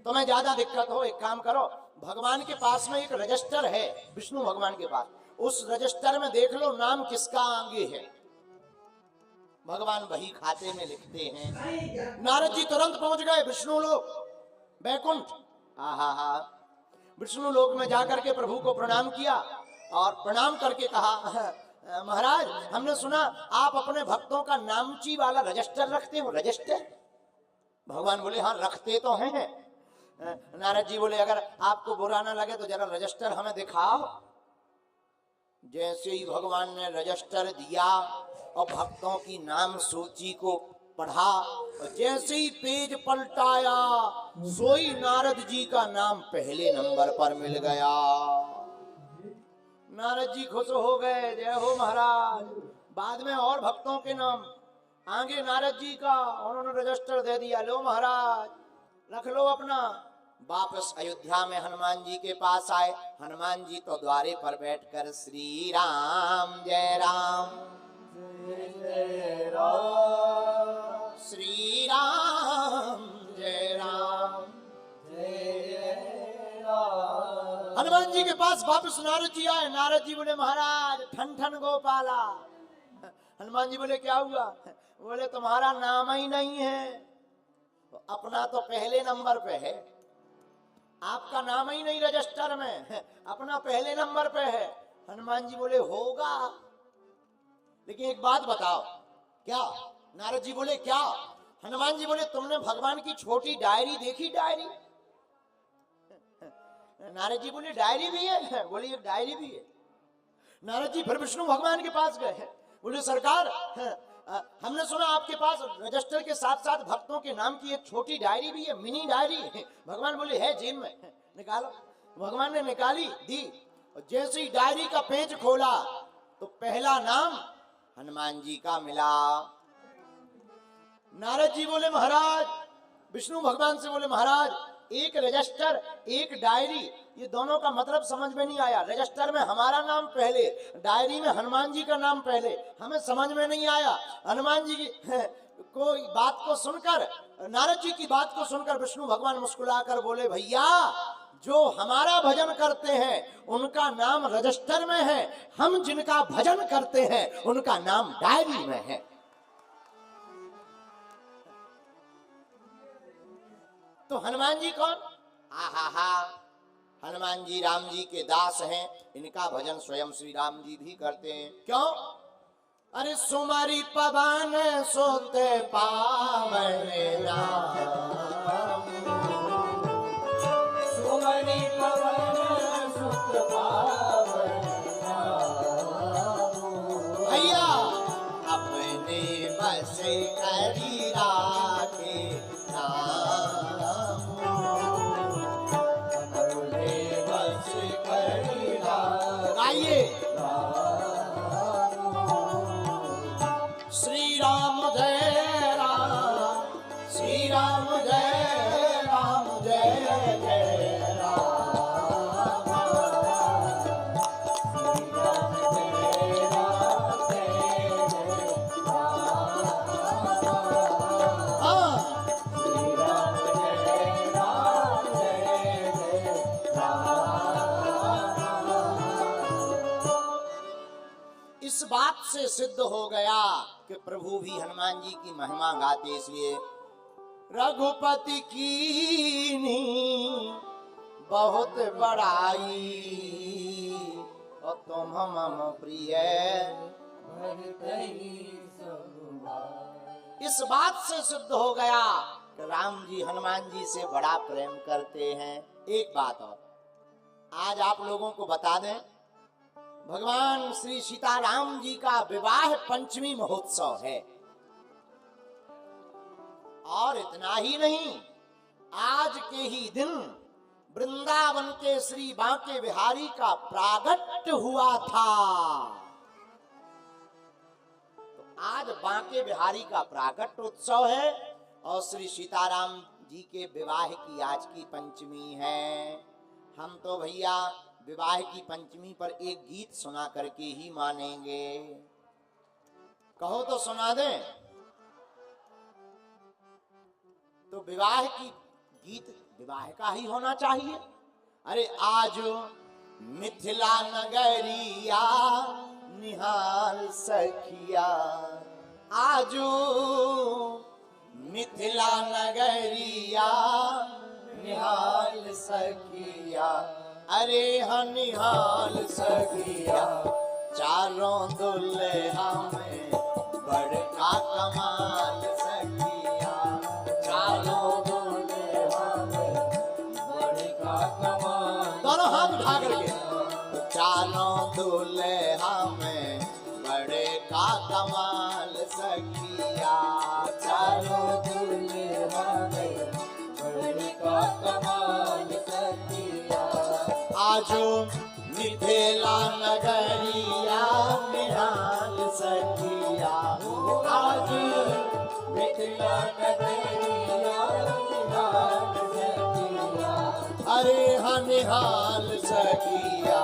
तुम्हें ज्यादा दिक्कत हो एक काम करो, भगवान के पास में एक रजिस्टर है, विष्णु भगवान के पास, उस रजिस्टर में देख लो नाम किसका आगे है। भगवान वही खाते में लिखते हैं। नारद जी तुरंत पहुंच गए विष्णु लोक बैकुंठ। हा विष्णु लोक में जाकर के प्रभु को प्रणाम किया और प्रणाम करके कहा महाराज हमने सुना आप अपने भक्तों का नामची वाला रजिस्टर रखते हो। रजिस्टर? भगवान बोले हाँ रखते तो हैं। नारद जी बोले अगर आपको बुरा ना लगे तो जरा रजिस्टर हमें दिखाओ। जैसे ही भगवान ने रजिस्टर दिया और भक्तों की नाम सूची को पढ़ा और जैसे ही पेज पलटाया सोई नारद जी का नाम पहले नंबर पर मिल गया। नारद जी खुश हो गए, जय हो महाराज। बाद में और भक्तों के नाम आगे नारद जी का उन्होंने रजिस्टर दे दिया, लो महाराज रख लो अपना। वापस अयोध्या में हनुमान जी के पास आए। हनुमान जी तो द्वारे पर बैठकर श्री राम जय राम जय जय राम, श्री राम जय राम जय जय राम। हनुमान जी के पास वापस नारद जी आए। नारद जी बोले महाराज ठन ठन गोपाला। हनुमान जी बोले क्या हुआ? बोले तुम्हारा नाम ही नहीं है, अपना तो पहले नंबर पे है, आपका नाम ही नहीं रजिस्टर में, अपना पहले नंबर पे है। हनुमान जी बोले होगा, लेकिन एक बात बताओ क्या? नारद जी बोले क्या? हनुमान जी बोले तुमने भगवान की छोटी डायरी देखी? डायरी? नारद जी बोले डायरी भी है? बोले एक डायरी भी है। नारद जी फिर विष्णु भगवान के पास गए। बोले सरकार हमने सुना आपके पास रजिस्टर के साथ साथ भक्तों के नाम की एक छोटी डायरी भी है, मिनी डायरी। भगवान बोले है जेब में, निकालो। भगवान ने निकाली दी और जैसे ही डायरी का पेज खोला तो पहला नाम हनुमान जी का मिला। नारद जी बोले महाराज, विष्णु भगवान से बोले महाराज एक रजिस्टर एक डायरी, ये दोनों का मतलब समझ में नहीं आया। रजिस्टर में हमारा नाम पहले, डायरी में हनुमान जी का नाम पहले, हमें समझ में नहीं आया। हनुमान जी की बात को सुनकर, नारद जी की बात को सुनकर विष्णु भगवान मुस्कुराकर बोले भैया जो हमारा भजन करते हैं उनका नाम रजिस्टर में है, हम जिनका भजन करते हैं उनका नाम डायरी में है। तो हनुमान जी कौन? आहा, हनुमान जी राम जी के दास हैं, इनका भजन स्वयं श्री राम जी भी करते हैं। क्यों? अरे सुमरी पवन सोते पावन राम, सुमरी पवन सुत पावन राम, भैया अपने बस करी राखे श्री राम जय राम, श्री राम जय राम जय जय राम, श्री राम जय राम जय जय राम, श्री राम जय राम जय जय राम। इस बात से सिद्ध हो गया कि प्रभु भी हनुमान जी की महिमा गाते, इसलिए रघुपति कीनी बहुत बड़ाई, और तुम मम प्रिय। इस बात से सिद्ध हो गया कि राम जी हनुमान जी से बड़ा प्रेम करते हैं। एक बात और आज आप लोगों को बता दें, भगवान श्री सीताराम जी का विवाह पंचमी महोत्सव है। और इतना ही नहीं, आज के ही दिन वृंदावन के श्री बांके बिहारी का प्रागट्य हुआ था। तो आज बांके बिहारी का प्रागट्य उत्सव है और श्री सीताराम जी के विवाह की आज की पंचमी है। हम तो भैया विवाह की पंचमी पर एक गीत सुना करके ही मानेंगे। कहो तो सुना दें। तो विवाह की गीत विवाह का ही होना चाहिए। अरे आज मिथिला नगरिया निहाल सखिया, आज मिथिला नगरिया निहाल सखिया, अरे निहाल सखिया, चारों दुल्हा में बड़का कमाल सखिया, चारों दुल्हा में बड़का कमाल। दोनों हाथ उठा करके, चारों दुल्हा में बड़का कमाल सखिया, चारों दुल्हा में बड़का कमाल सखिया, आजो मिथिला नगरिया निहाल सखिया, आज मिथिला नगरिया निहाल सखिया, अरे निहाल सखिया,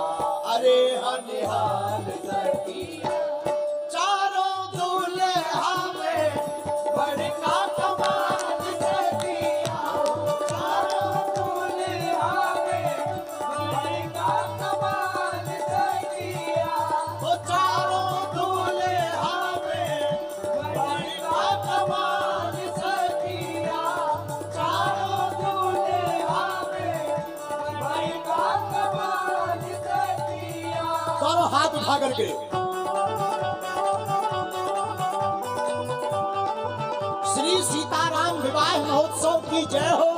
अरे निहाल सखिया, चारों दूल्हा में बड़का कमाल सखिया, चारों दूल्हा में बड़का कमाल सखिया, वो चारों दूल्हा में बड़का कमाल सखिया, चारों दूल्हा में बड़का कमाल सखिया। दोनों हाथ उठा करके श्री सीताराम विवाह महोत्सव की जय हो।